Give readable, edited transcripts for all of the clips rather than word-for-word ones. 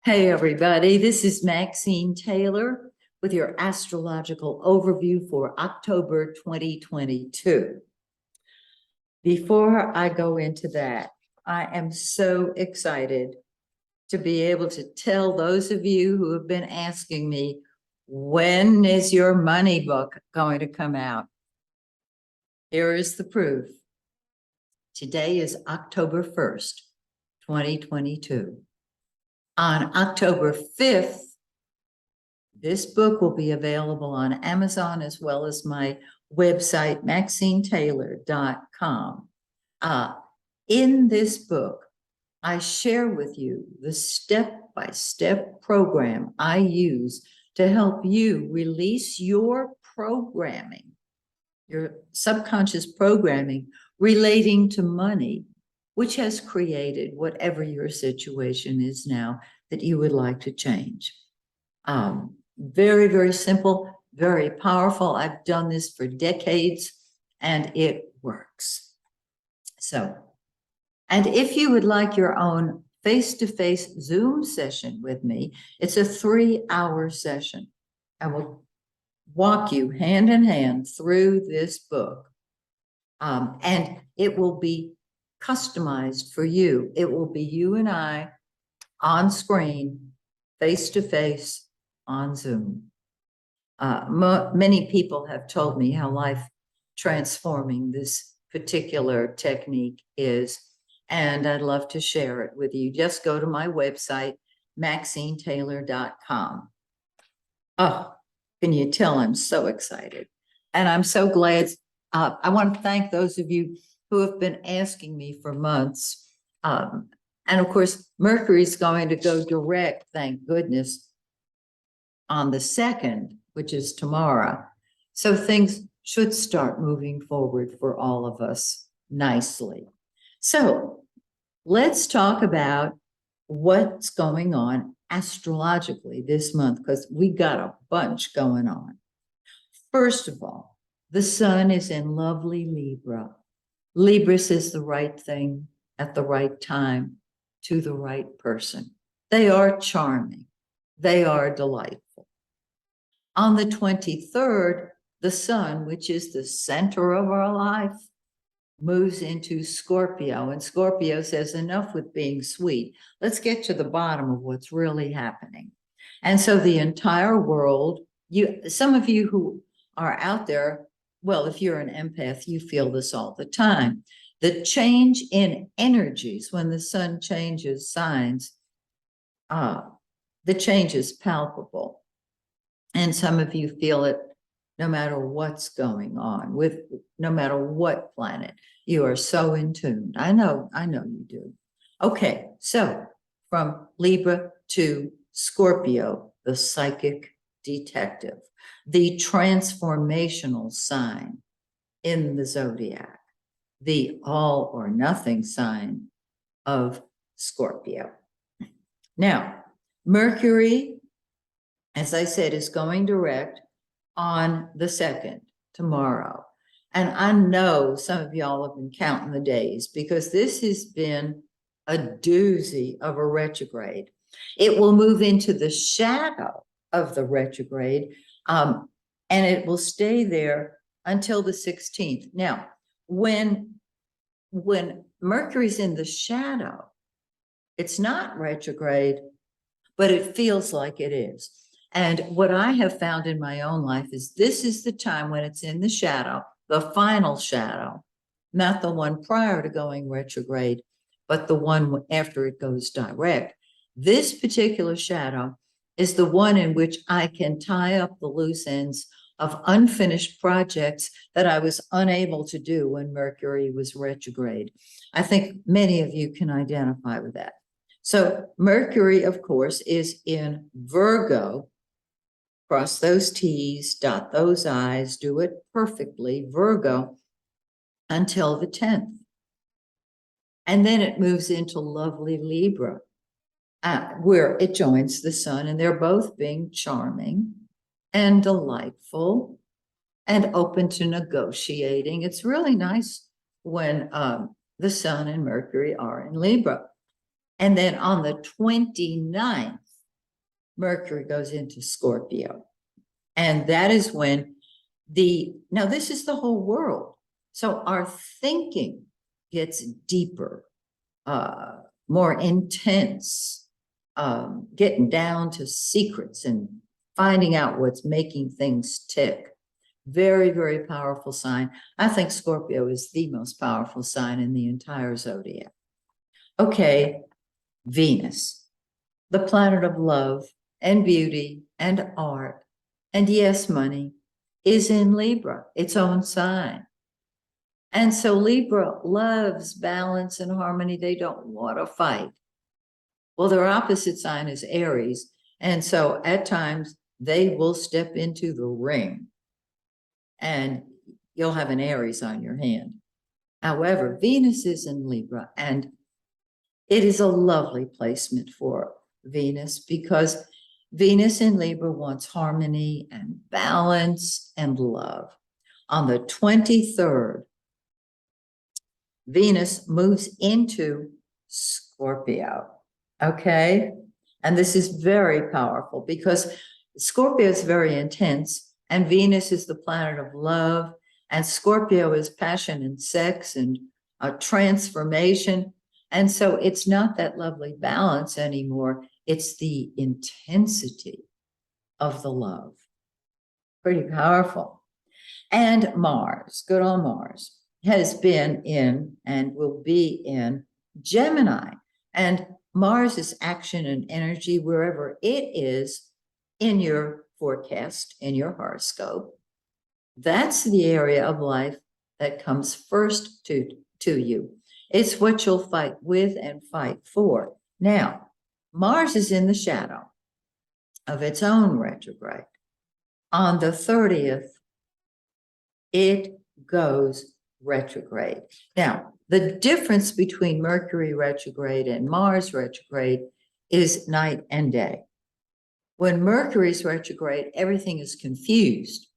Hey, everybody, this is Maxine Taylor with your astrological overview for October 2022. Before I go into that, I am so excited to be able to tell those of you who have been asking me, when is your money book going to come out? Here is the proof. Today is October 1st, 2022. On October 5th, this book will be available on Amazon as well as my website, MaxineTaylor.com. In this book, I share with you the step-by-step program I use to help you release your programming, your subconscious programming relating to money, which has created whatever your situation is now that you would like to change. Very, very simple, very powerful. I've done this for decades and it works. So, and if you would like your own face-to-face Zoom session with me, it's a 3-hour session. I will walk you hand in hand through this book. And it will be customized for you. It will be you and I on screen, face-to-face on Zoom. Many people have told me how life transforming this particular technique is, and I'd love to share it with you. Just go to my website, MaxineTaylor.com. Oh, can you tell I'm so excited? And I'm so glad. I want to thank those of you who have been asking me for months. And of course, Mercury's going to go direct, thank goodness, on the 2nd, which is tomorrow. So things should start moving forward for all of us nicely. So let's talk about what's going on astrologically this month, because we got a bunch going on. First of all, the sun is in lovely Libra. Libra says the right thing at the right time to the right person. They are charming. They are delightful. On the 23rd, the sun, which is the center of our life, moves into Scorpio. And Scorpio says, enough with being sweet. Let's get to the bottom of what's really happening. And so the entire world, some of you who are out there, well, if you're an empath, you feel this all the time. The change in energies when the sun changes signs, the change is palpable. And some of you feel it no matter what's going on with no matter what planet. You are so in tune. I know you do. Okay, so from Libra to Scorpio, the psychic detective, the transformational sign in the zodiac, the all or nothing sign of Scorpio. Now, Mercury, as I said, is going direct on the 2nd, tomorrow. And I know some of y'all have been counting the days because this has been a doozy of a retrograde. It will move into the shadow of the retrograde, and it will stay there until the 16th. Now, when Mercury's in the shadow, it's not retrograde, but it feels like it is. And what I have found in my own life is this is the time when it's in the shadow, the final shadow, not the one prior to going retrograde, but the one after it goes direct. This particular shadow is the one in which I can tie up the loose ends of unfinished projects that I was unable to do when Mercury was retrograde. I think many of you can identify with that. So Mercury, of course, is in Virgo. Cross those T's, dot those I's, do it perfectly, Virgo, until the 10th. And then it moves into lovely Libra, where it joins the sun, and they're both being charming and delightful and open to negotiating. It's really nice when the sun and Mercury are in Libra. And then on the 29th, Mercury goes into Scorpio. And that is when now this is the whole world. So our thinking gets deeper, more intense, getting down to secrets and finding out what's making things tick. Very, very powerful sign. I think Scorpio is the most powerful sign in the entire zodiac. Okay, Venus, the planet of love and beauty and art, and yes, money, is in Libra, its own sign. And so Libra loves balance and harmony. They don't want to fight. Well, their opposite sign is Aries. And so at times they will step into the ring and you'll have an Aries on your hand. However, Venus is in Libra, and it is a lovely placement for Venus because Venus in Libra wants harmony and balance and love. On the 23rd, Venus moves into Scorpio, okay? And this is very powerful because Scorpio is very intense, and Venus is the planet of love, and Scorpio is passion and sex and transformation. And so it's not that lovely balance anymore. It's the intensity of the love. Pretty powerful. And Mars, good old Mars, has been in and will be in Gemini. And Mars is action and energy wherever it is in your forecast, in your horoscope. That's the area of life that comes first to you. It's what you'll fight with and fight for. Now, Mars is in the shadow of its own retrograde. On the 30th, it goes retrograde. Now, the difference between Mercury retrograde and Mars retrograde is night and day. When Mercury's retrograde, everything is confused.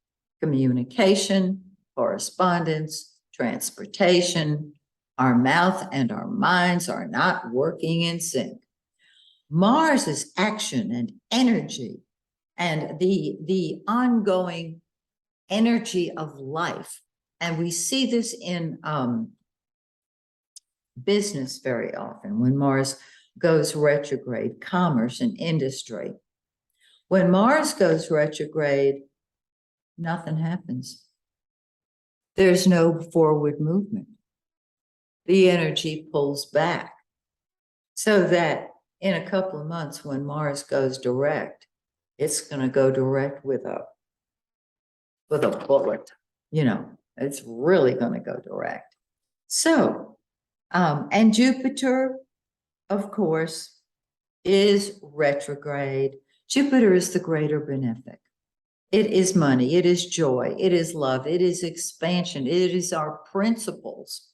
Communication, correspondence, transportation, our mouth and our minds are not working in sync. Mars is action and energy and the ongoing energy of life. And we see this in business very often when Mars goes retrograde, commerce and industry. When Mars goes retrograde, nothing happens. There's no forward movement. The energy pulls back so that in a couple of months when Mars goes direct, it's going to go direct with a bullet, it's really going to go direct. So, and Jupiter, of course, is retrograde. Jupiter is the greater benefic. It is money, it is joy, it is love, it is expansion, it is our principles.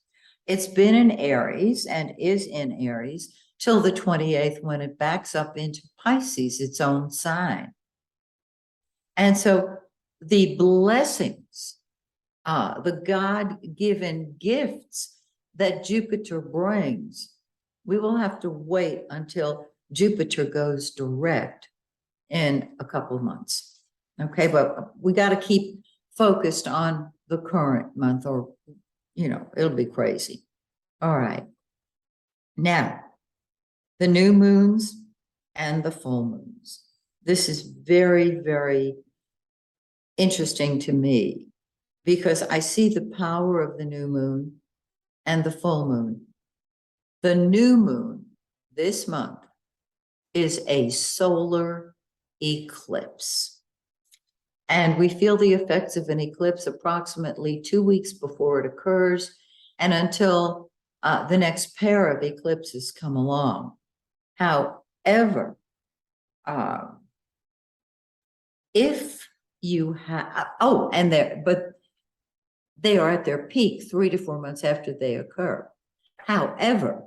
It's been in Aries and is in Aries till the 28th when it backs up into Pisces, its own sign. And so the blessings, the God-given gifts that Jupiter brings, we will have to wait until Jupiter goes direct in a couple of months. Okay, but we got to keep focused on the current month or, it'll be crazy. All right. Now, the new moons and the full moons. This is very, very interesting to me because I see the power of the new moon and the full moon. The new moon this month is a solar eclipse. And we feel the effects of an eclipse approximately 2 weeks before it occurs and until the next pair of eclipses come along. However, if you have, but they are at their peak 3 to 4 months after they occur. However,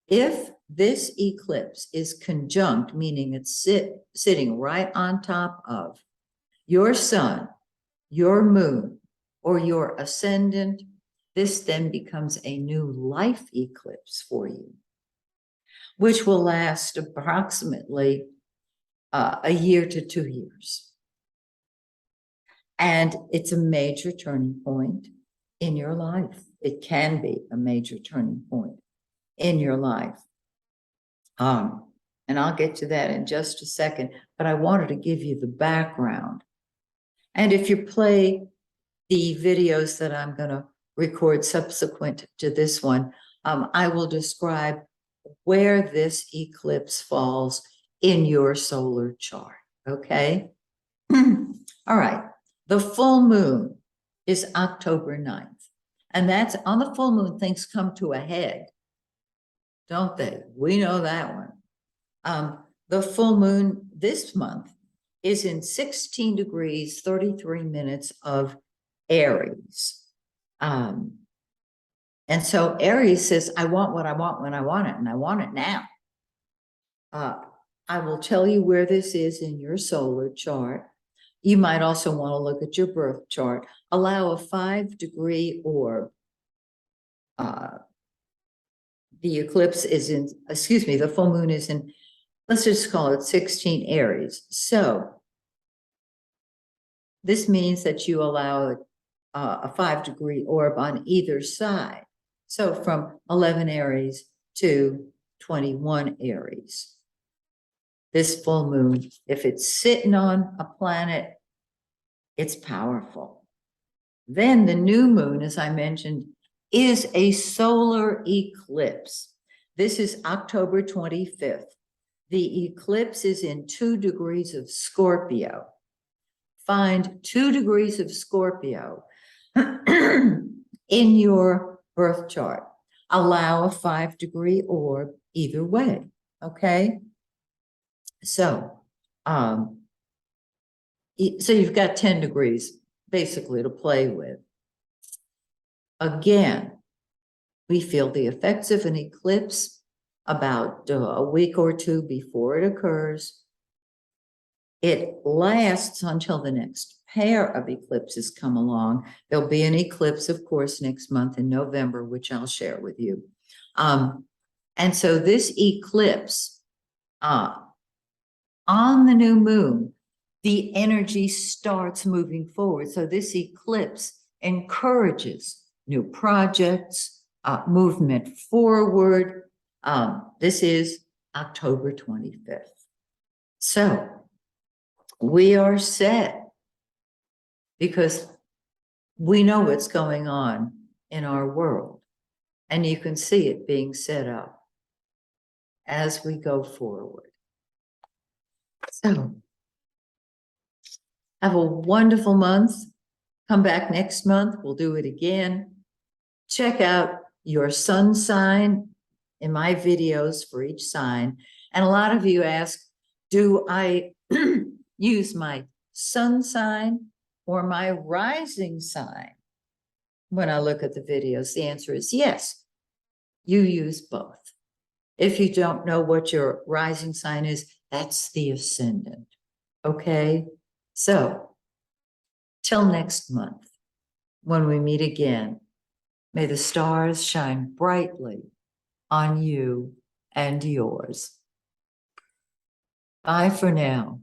if this eclipse is conjunct, meaning it's sitting right on top of your sun, your moon, or your ascendant, this then becomes a new life eclipse for you, which will last approximately a year to 2 years. And it's a major turning point in your life. It can be a major turning point in your life. And I'll get to that in just a second, but I wanted to give you the background. And if you play the videos that I'm going to record subsequent to this one, I will describe where this eclipse falls in your solar chart. Okay. All right. The full moon is October 9th. And that's on the full moon, things come to a head, don't they? We know that one. The full moon this month is in 16 degrees, 33 minutes of Aries. And so Aries says, I want what I want when I want it, and I want it now. I will tell you where this is in your solar chart. You might also want to look at your birth chart. Allow a 5-degree orb. The eclipse is in, the full moon is in, let's just call it 16 Aries. So this means that you allow a 5-degree orb on either side. So from 11 Aries to 21 Aries. This full moon, if it's sitting on a planet, it's powerful. Then the new moon, as I mentioned, is a solar eclipse. This is October 25th. The eclipse is in 2 degrees of Scorpio. Find 2 degrees of Scorpio in your birth chart. Allow a 5-degree orb either way, okay? So you've got 10 degrees basically to play with. Again, we feel the effects of an eclipse about a week or 2 before it occurs. It lasts until the next pair of eclipses come along. There'll be an eclipse, of course, next month in November, which I'll share with you. And so this eclipse, on the new moon, the energy starts moving forward. So this eclipse encourages new projects, movement forward. This is October 25th. So we are set because we know what's going on in our world, and you can see it being set up as we go forward. So have a wonderful month. Come back next month. We'll do it again. Check out your sun sign in my videos for each sign. And a lot of you ask, do I use my sun sign or my rising sign when I look at the videos? The answer is yes, you use both. If you don't know what your rising sign is, that's the ascendant. Okay? So, till next month, when we meet again, may the stars shine brightly on you and yours. Bye for now.